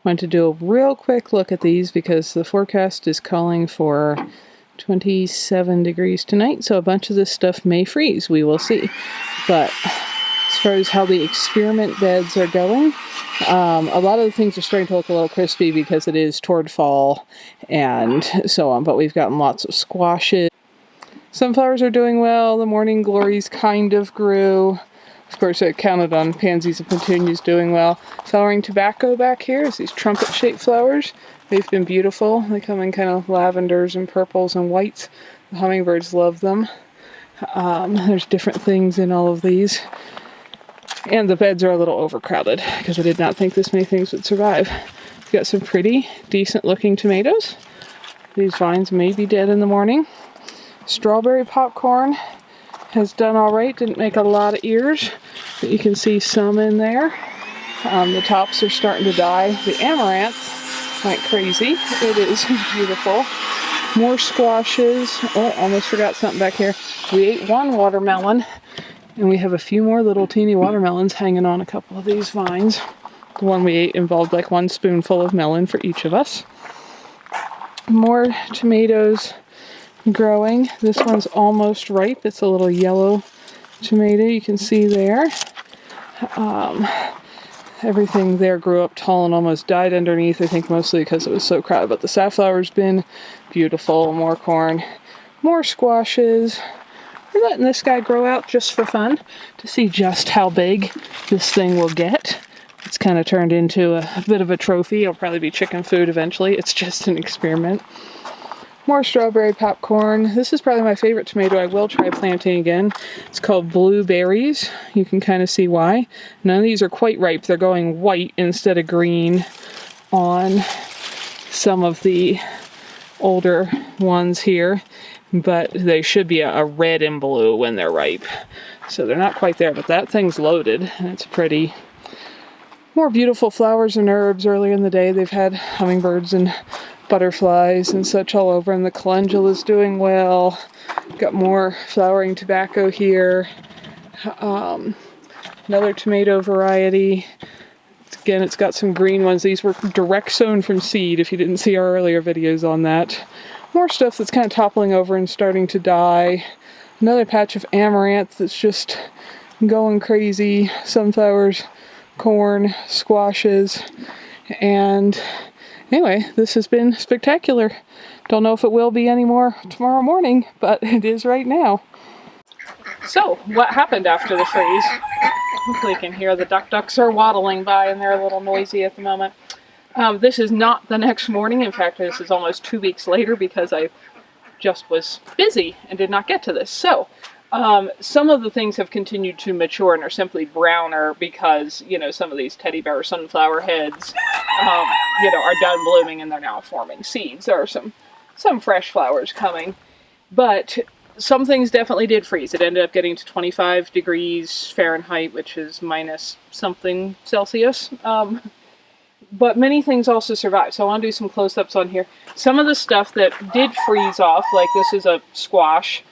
Want to do a real quick look at these because the forecast is calling for 27 degrees tonight, so a bunch of this stuff may freeze. We will see. But as far as how the experiment beds are going, a lot of the things are starting to look a little crispy because it is toward fall and so on, but we've gotten lots of squashes. Sunflowers are doing well. The morning glories kind of grew. Of course, I counted on pansies and petunias doing well. Flowering tobacco back here is these trumpet-shaped flowers. They've been beautiful. They come in kind of lavenders and purples and whites. The hummingbirds love them. There's different things in all of these. And the beds are a little overcrowded because I did not think this many things would survive. We've got some pretty decent-looking tomatoes. These vines may be dead in the morning. Strawberry popcorn has done all right. Didn't make a lot of ears, but you can see some in there. The tops are starting to die. The amaranth went crazy. It is beautiful. More squashes. Oh, almost forgot something back here. We ate one watermelon, and we have a few more little teeny watermelons hanging on a couple of these vines. The one we ate involved like 1 spoonful of melon for each of us. More tomatoes growing. This one's almost ripe. It's a little yellow tomato you can see there. Everything there grew up tall and almost died underneath, I think mostly because it was so crowded. But the safflower's been beautiful. More corn. More squashes. We're letting this guy grow out just for fun to see just how big this thing will get. It's kind of turned into a bit of a trophy. It'll probably be chicken food eventually. It's just an experiment. More strawberry popcorn. This is probably my favorite tomato. I will try planting again. It's called blueberries. You can kind of see why. None of these are quite ripe. They're going white instead of green on some of the older ones here. But they should be a red and blue when they're ripe. So they're not quite there, but that thing's loaded and it's pretty. More beautiful flowers and herbs earlier in the day. They've had hummingbirds and butterflies and such all over, and the calendula's doing well. Got more flowering tobacco here. Another tomato variety. Again, it's got some green ones. These were direct sown from seed, if you didn't see our earlier videos on that. More stuff that's kind of toppling over and starting to die. Another patch of amaranth that's just going crazy. Sunflowers, corn, squashes, and anyway, this has been spectacular. Don't know if it will be anymore tomorrow morning, but it is right now. So, what happened after the freeze? Hopefully you can hear the ducks are waddling by and they're a little noisy at the moment. This is not the next morning. In fact, this is almost 2 weeks later because I just was busy and did not get to this. So, some of the things have continued to mature and are simply browner because, some of these teddy bear sunflower heads, are done blooming and they're now forming seeds. There are some fresh flowers coming, but some things definitely did freeze. It ended up getting to 25 degrees Fahrenheit, which is minus something Celsius. But many things also survived. So I want to do some close-ups on here. Some of the stuff that did freeze off, like this is a squash.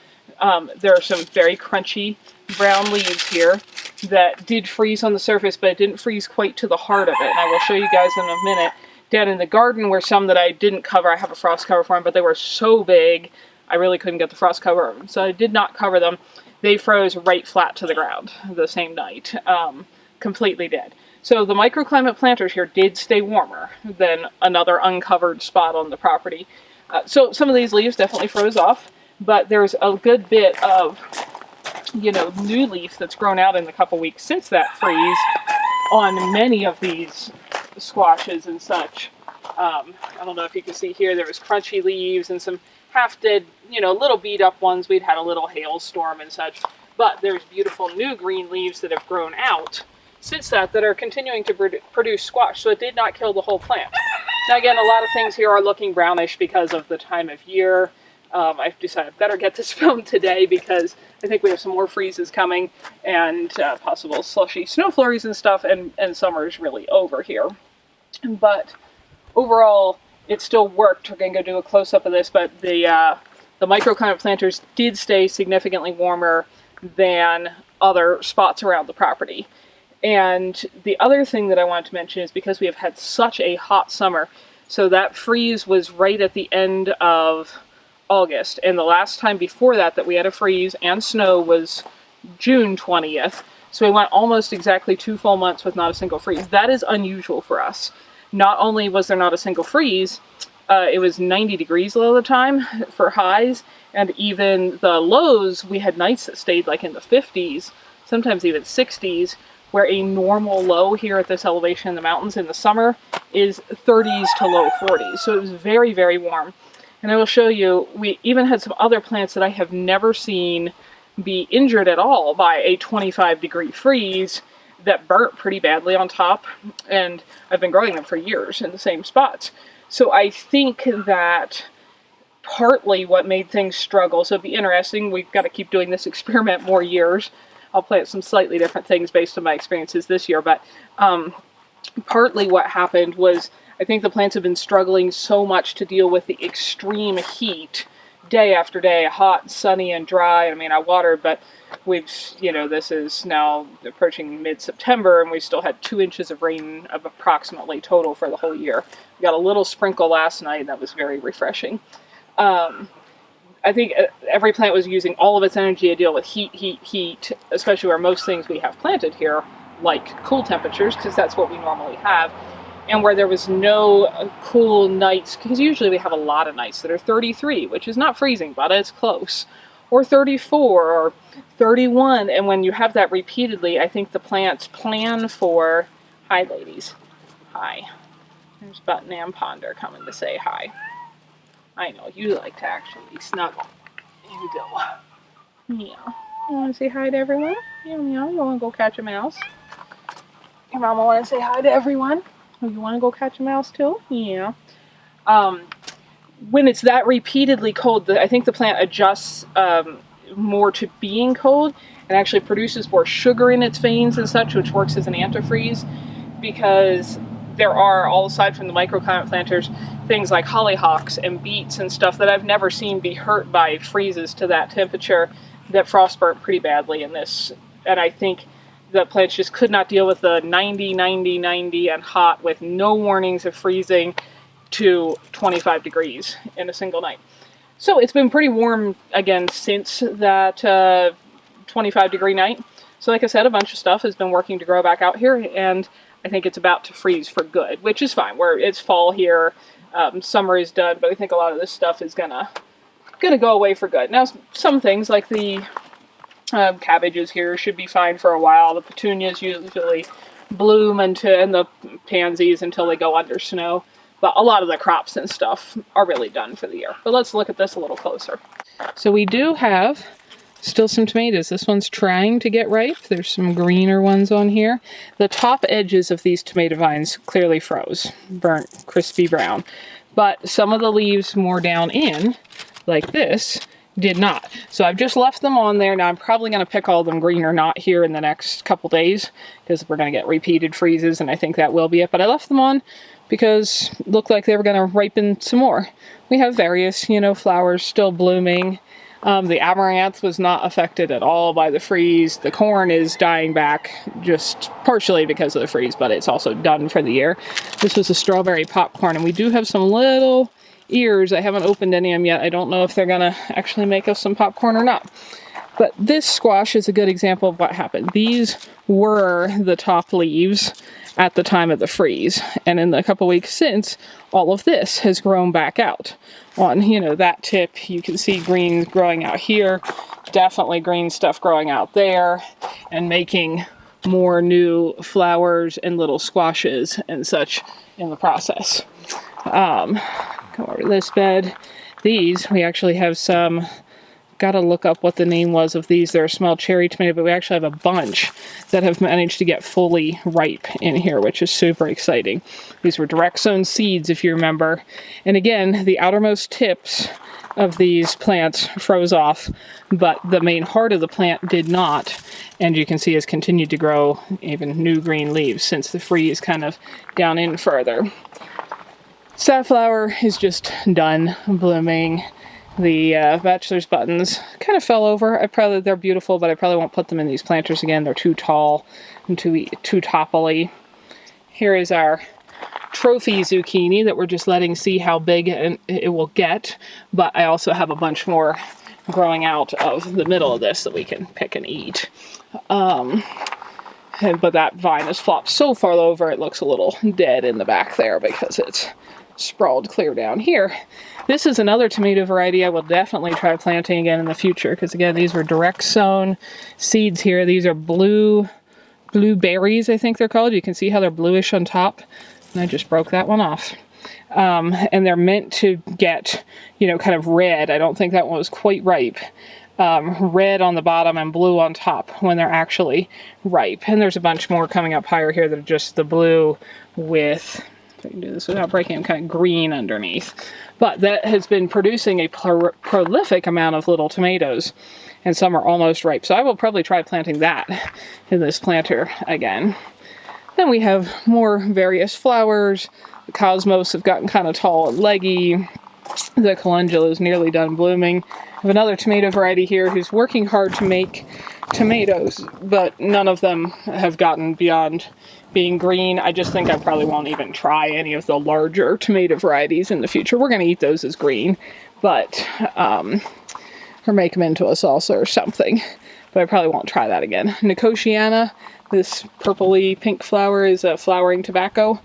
There are some very crunchy brown leaves here that did freeze on the surface, but it didn't freeze quite to the heart of it. And I will show you guys in a minute. Down in the garden were some that I didn't cover. I have a frost cover for them, but they were so big, I really couldn't get the frost cover over them. So I did not cover them. They froze right flat to the ground the same night, completely dead. So the microclimate planters here did stay warmer than another uncovered spot on the property. So some of these leaves definitely froze off, but there's a good bit of, new leaf that's grown out in the couple weeks since that freeze on many of these squashes and such. I don't know if you can see here, there was crunchy leaves and some half-dead, little beat-up ones. We'd had a little hailstorm and such, but there's beautiful new green leaves that have grown out since that are continuing to produce squash, so it did not kill the whole plant. Now again, a lot of things here are looking brownish because of the time of year. I've decided I better get this filmed today because I think we have some more freezes coming and possible slushy snow flurries and stuff, and summer is really over here. But overall, it still worked. We're going to go do a close-up of this, but the microclimate planters did stay significantly warmer than other spots around the property. And the other thing that I wanted to mention is because we have had such a hot summer, so that freeze was right at the end of August, and the last time before that we had a freeze and snow was June 20th. So we went almost exactly 2 full months with not a single freeze. That is unusual for us. Not only was there not a single freeze, it was 90 degrees a lot of the time for highs, and even the lows, we had nights that stayed like in the 50s, sometimes even 60s, where a normal low here at this elevation in the mountains in the summer is 30s to low 40s. So it was very, very warm. And I will show you, we even had some other plants that I have never seen be injured at all by a 25-degree freeze that burnt pretty badly on top. And I've been growing them for years in the same spots. So I think that partly what made things struggle, so it'd be interesting, we've got to keep doing this experiment more years. I'll plant some slightly different things based on my experiences this year, but partly what happened was I think the plants have been struggling so much to deal with the extreme heat day after day, hot, sunny, and dry. I mean, I watered, but we've, this is now approaching mid-September, and we still had 2 inches of rain of approximately total for the whole year. We got a little sprinkle last night, and that was very refreshing. I think every plant was using all of its energy to deal with heat, especially where most things we have planted here like cool temperatures, because that's what we normally have. And where there was no cool nights, because usually we have a lot of nights that are 33, which is not freezing, but it's close, or 34, or 31. And when you have that repeatedly, I think the plants plan for, hi ladies, hi. There's Button and Ponder coming to say hi. I know, you like to actually snuggle. Here you go. Meow. You want to say hi to everyone? Meow, meow. You want to go catch a mouse? Your mama want to say hi to everyone? Oh, you want to go catch a mouse too? Yeah. When it's that repeatedly cold, I think the plant adjusts more to being cold and actually produces more sugar in its veins and such, which works as an antifreeze, because there are, all aside from the microclimate planters, things like hollyhocks and beets and stuff that I've never seen be hurt by freezes to that temperature that frost burnt pretty badly in this. And I think the plants just could not deal with the 90, 90, 90 and hot with no warnings of freezing to 25 degrees in a single night. So it's been pretty warm again since that 25 degree night. So like I said, a bunch of stuff has been working to grow back out here, and I think it's about to freeze for good, which is fine. It's fall here, summer is done, but I think a lot of this stuff is gonna go away for good. Now, some things like the cabbages here should be fine for a while. The petunias usually bloom and the pansies until they go under snow. But a lot of the crops and stuff are really done for the year. But let's look at this a little closer. So we do have still some tomatoes. This one's trying to get ripe. There's some greener ones on here. The top edges of these tomato vines clearly froze, burnt, crispy brown. But some of the leaves more down in, like this, did not. So I've just left them on there. Now I'm probably going to pick all of them green or not here in the next couple days, because we're going to get repeated freezes, and I think that will be it. But I left them on because it looked like they were going to ripen some more. We have various, flowers still blooming. The amaranth was not affected at all by the freeze. The corn is dying back just partially because of the freeze, but it's also done for the year. This was a strawberry popcorn, and we do have some little ears. I haven't opened any of them yet. I don't know if they're gonna actually make us some popcorn or not. But this squash is a good example of what happened. These were the top leaves at the time of the freeze, and in the couple weeks since, all of this has grown back out. On, that tip, you can see green growing out here, definitely green stuff growing out there, and making more new flowers and little squashes and such in the process. Come over to this bed. These, we actually have some, gotta look up what the name was of these. They're a small cherry tomato, but we actually have a bunch that have managed to get fully ripe in here, which is super exciting. These were direct sown seeds, if you remember. And again, the outermost tips of these plants froze off, but the main heart of the plant did not. And you can see has continued to grow even new green leaves since the freeze kind of down in further. Safflower is just done blooming. The bachelor's buttons kind of fell over. They're beautiful, but I probably won't put them in these planters again. They're too tall and too topply. Here is our trophy zucchini that we're just letting see how big it will get. But I also have a bunch more growing out of the middle of this that we can pick and eat. But that vine has flopped so far over it looks a little dead in the back there because it's sprawled clear down here. This is another tomato variety I will definitely try planting again in the future because again these were direct sown seeds here. These are blueberries, I think they're called. You can see how they're bluish on top. And I just broke that one off. And they're meant to get, kind of red. I don't think that one was quite ripe. Red on the bottom and blue on top when they're actually ripe. And there's a bunch more coming up higher here that are just the blue with, if I can do this without breaking them, kind of green underneath. But that has been producing a prolific amount of little tomatoes. And some are almost ripe. So I will probably try planting that in this planter again. Then we have more various flowers. The cosmos have gotten kind of tall and leggy. The calendula is nearly done blooming. I have another tomato variety here who's working hard to make tomatoes, but none of them have gotten beyond being green. I just think I probably won't even try any of the larger tomato varieties in the future. We're going to eat those as green, but or make them into a salsa or something. But I probably won't try that again. Nicotiana, this purpley pink flower, is a flowering tobacco.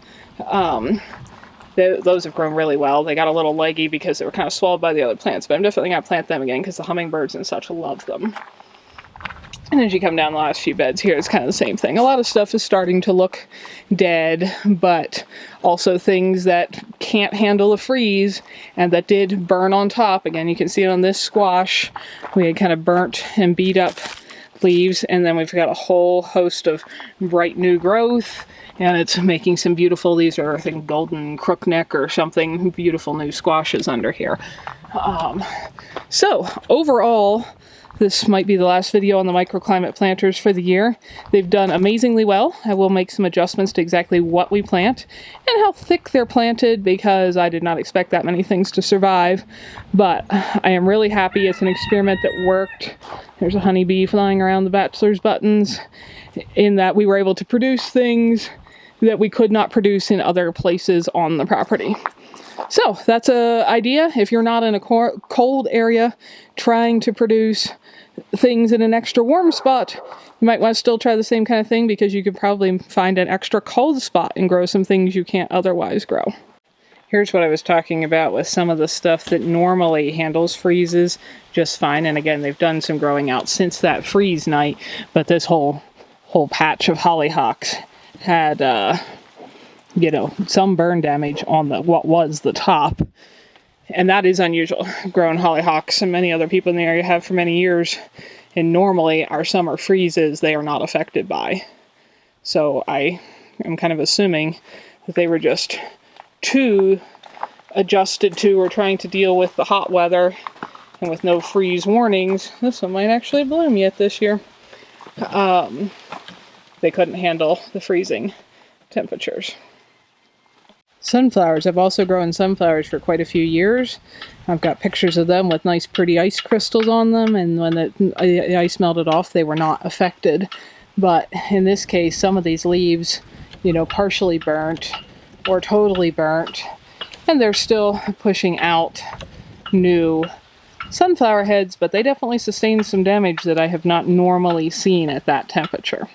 Those have grown really well. They got a little leggy because they were kind of swallowed by the other plants, but I'm definitely going to plant them again because the hummingbirds and such love them. And as you come down the last few beds here, it's kind of the same thing. A lot of stuff is starting to look dead, but also things that can't handle a freeze and that did burn on top. Again, you can see it on this squash. We had kind of burnt and beat up leaves, and then we've got a whole host of bright new growth, and it's making some beautiful, these are I think golden crookneck or something, beautiful new squashes under here. So overall, this might be the last video on the microclimate planters for the year. They've done amazingly well. I will make some adjustments to exactly what we plant and how thick they're planted because I did not expect that many things to survive. But I am really happy. It's an experiment that worked. There's a honeybee flying around the bachelor's buttons, in that we were able to produce things that we could not produce in other places on the property. So that's an idea. If you're not in a cold area trying to produce things in an extra warm spot, you might want to still try the same kind of thing because you could probably find an extra cold spot and grow some things you can't otherwise grow. Here's what I was talking about with some of the stuff that normally handles freezes just fine. And again, they've done some growing out since that freeze night, but this whole patch of hollyhocks had some burn damage on what was the top. And that is unusual. Grown hollyhocks and many other people in the area have for many years. And normally our summer freezes, they are not affected by. So I am kind of assuming that they were just too adjusted to or trying to deal with the hot weather. And with no freeze warnings, this one might actually bloom yet this year. They couldn't handle the freezing temperatures. Sunflowers. I've also grown sunflowers for quite a few years. I've got pictures of them with nice pretty ice crystals on them, and when the ice melted off they were not affected. But in this case, some of these leaves, partially burnt or totally burnt, and they're still pushing out new sunflower heads, but they definitely sustained some damage that I have not normally seen at that temperature.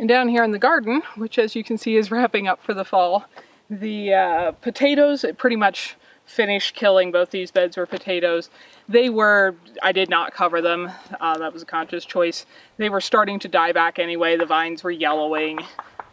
And down here in the garden, which as you can see is wrapping up for the fall, the potatoes, it pretty much finished killing. Both these beds were potatoes. I did not cover them. That was a conscious choice. They were starting to die back anyway. The vines were yellowing.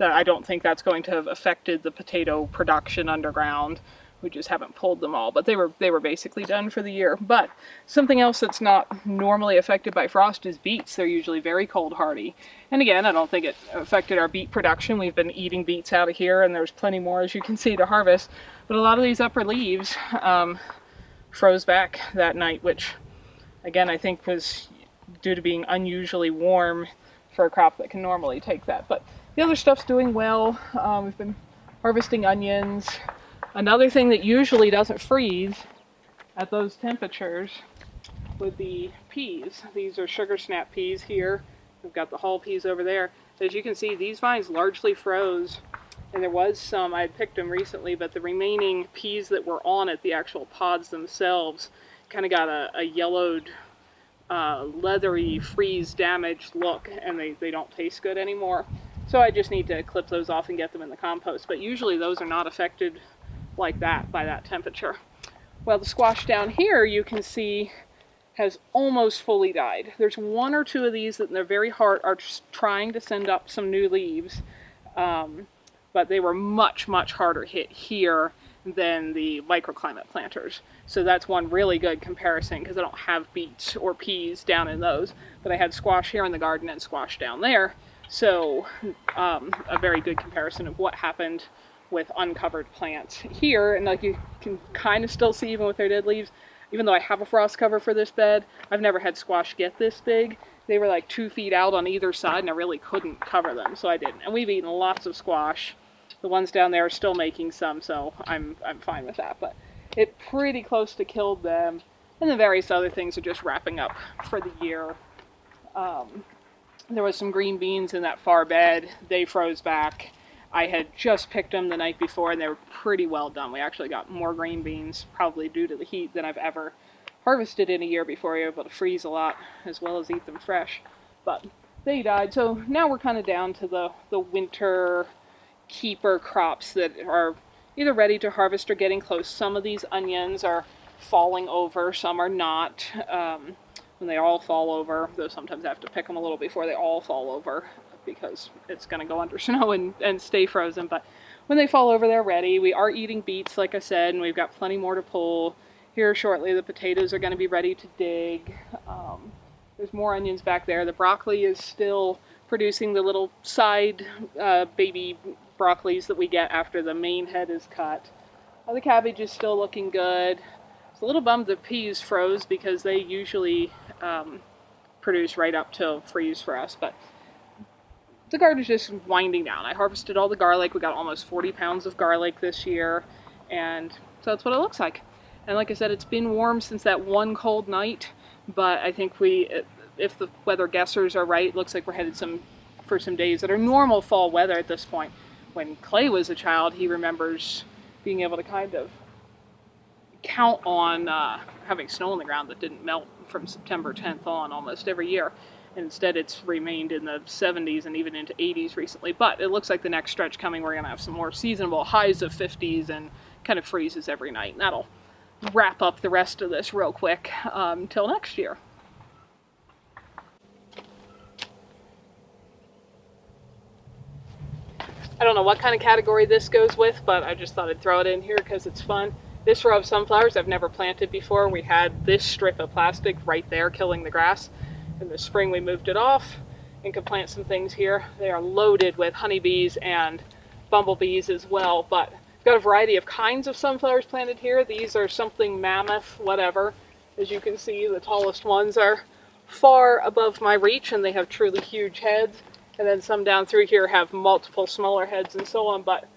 I don't think that's going to have affected the potato production underground. We just haven't pulled them all, but they were basically done for the year. But something else that's not normally affected by frost is beets. They're usually very cold hardy. And again, I don't think it affected our beet production. We've been eating beets out of here, and there's plenty more, as you can see, to harvest. But a lot of these upper leaves froze back that night, which again I think was due to being unusually warm for a crop that can normally take that. But the other stuff's doing well. We've been harvesting onions. Another thing that usually doesn't freeze at those temperatures would be peas. These are sugar snap peas here. We've got the hull peas over there. As you can see, these vines largely froze, and there was some, I had picked them recently, but the remaining peas that were on it, the actual pods themselves, kind of got a yellowed, leathery, freeze damaged look, and they don't taste good anymore. So I just need to clip those off and get them in the compost. But usually those are not affected like that by that temperature. Well, the squash down here, you can see, has almost fully died. There's one or two of these that in their very heart are trying to send up some new leaves, but they were much, much harder hit here than the microclimate planters. So that's one really good comparison, because I don't have beets or peas down in those, but I had squash here in the garden and squash down there. So a very good comparison of what happened with uncovered plants here. And like you can kind of still see, even with their dead leaves, even though I have a frost cover for this bed, I've never had squash get this big. They were like 2 feet out on either side, and I really couldn't cover them, so I didn't. And we've eaten lots of squash. The ones down there are still making some, so I'm fine with that. But it pretty close to killed them. And the various other things are just wrapping up for the year. There was some green beans in that far bed. They froze back. I had just picked them the night before, and they were pretty well done. We actually got more green beans, probably due to the heat, than I've ever harvested in a year before. We were able to freeze a lot, as well as eat them fresh. But they died, so now we're kind of down to the winter keeper crops that are either ready to harvest or getting close. Some of these onions are falling over, some are not. When they all fall over, though sometimes I have to pick them a little before they all fall over, because it's going to go under snow and stay frozen. But when they fall over, they're ready. We are eating beets, like I said, and we've got plenty more to pull. Here shortly, the potatoes are going to be ready to dig. There's more onions back there. The broccoli is still producing the little side baby broccolis that we get after the main head is cut. The cabbage is still looking good. It's a little bummed the peas froze, because they usually produce right up till freeze for us, but the garden's just winding down. I harvested all the garlic. We got almost 40 pounds of garlic this year, and so that's what it looks like. And like I said, it's been warm since that one cold night, but I think if the weather guessers are right, it looks like we're headed for some days that are normal fall weather at this point. When Clay was a child, he remembers being able to kind of count on having snow on the ground that didn't melt from September 10th on almost every year. Instead, it's remained in the 70s and even into 80s recently. But it looks like the next stretch coming, we're going to have some more seasonable highs of 50s and kind of freezes every night. And that'll wrap up the rest of this real quick until next year. I don't know what kind of category this goes with, but I just thought I'd throw it in here because it's fun. This row of sunflowers I've never planted before. We had this strip of plastic right there killing the grass. In the spring we moved it off and could plant some things here. They are loaded with honeybees and bumblebees as well, but I've got a variety of kinds of sunflowers planted here. These are something mammoth, whatever. As you can see, the tallest ones are far above my reach, and they have truly huge heads. And then some down through here have multiple smaller heads and so on, but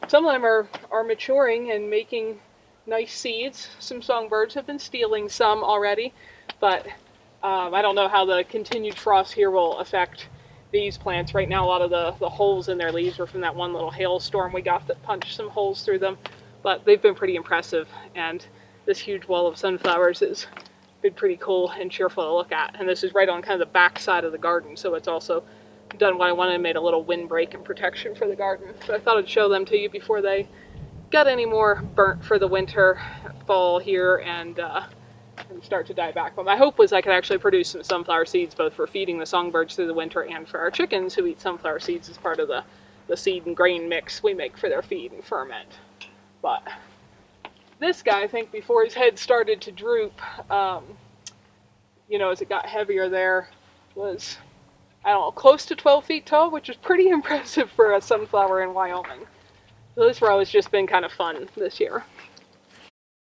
some of them are maturing and making nice seeds. Some songbirds have been stealing some already, but I don't know how the continued frost here will affect these plants. Right now, a lot of the holes in their leaves were from that one little hailstorm we got that punched some holes through them, but they've been pretty impressive, and this huge wall of sunflowers has been pretty cool and cheerful to look at. And this is right on kind of the back side of the garden, so it's also done what I wanted and made a little windbreak and protection for the garden. So I thought I'd show them to you before they got any more burnt for the winter, fall here, and start to die back. But my hope was I could actually produce some sunflower seeds, both for feeding the songbirds through the winter and for our chickens who eat sunflower seeds as part of the seed and grain mix we make for their feed and ferment. But this guy, I think before his head started to droop, as it got heavier there, was, I don't know, close to 12 feet tall, which is pretty impressive for a sunflower in Wyoming. So this row has just been kind of fun this year.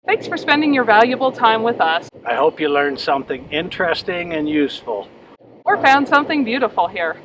Thanks for spending your valuable time with us. I hope you learned something interesting and useful. Or found something beautiful here.